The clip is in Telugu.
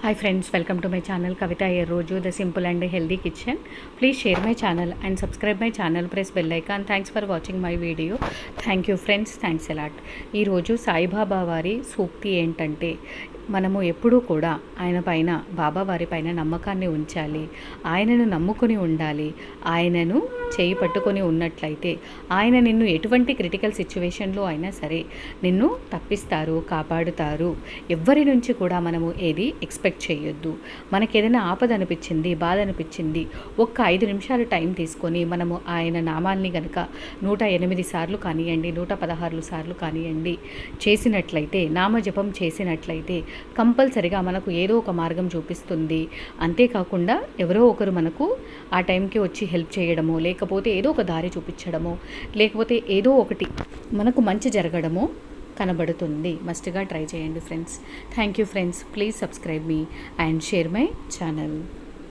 Hi friends, welcome to my channel Kavita Roju, the simple and healthy kitchen. Please share my channel and subscribe my channel, press bell icon. Thanks for watching my video. Thank you friends, thanks a lot. ఈ రోజు సాయిబాబా వారి సూక్తి ఏంటంటే మనము ఎప్పుడూ కూడా ఆయన పైన బాబా వారి పైన నమ్మకాన్ని ఉంచాలి, ఆయనను నమ్ముకొని ఉండాలి. ఆయనను చేయి పట్టుకొని ఉన్నట్లయితే ఆయన నిన్ను ఎటువంటి క్రిటికల్ సిచ్యువేషన్లో అయినా సరే నిన్ను తప్పిస్తారు, కాపాడుతారు. ఎవ్వరి నుంచి కూడా మనము ఏది ఎక్స్పెక్ట్ చేయొద్దు. మనకేదైనా ఆపద అనిపించింది, బాధ అనిపించింది, ఒక్క 5 నిమిషాలు టైం తీసుకొని మనము ఆయన నామాల్ని కనుక 108 సార్లు కానివ్వండి, 116 సార్లు కానివ్వండి చేసినట్లయితే, నామజపం చేసినట్లయితే కంపల్సరిగా మనకు ఏదో ఒక మార్గం చూపిస్తుంది. అంతేకాకుండా ఎవరో ఒకరు మనకు ఆ టైంకి వచ్చి హెల్ప్ చేయడమో, లేకపోతే ఏదో ఒక దారి చూపించడమో, లేకపోతే ఏదో ఒకటి మనకు మంచి జరగడమో కనబడుతుంది. మస్ట్గా ట్రై చేయండి friends. Thank you friends. Please subscribe me and share my channel.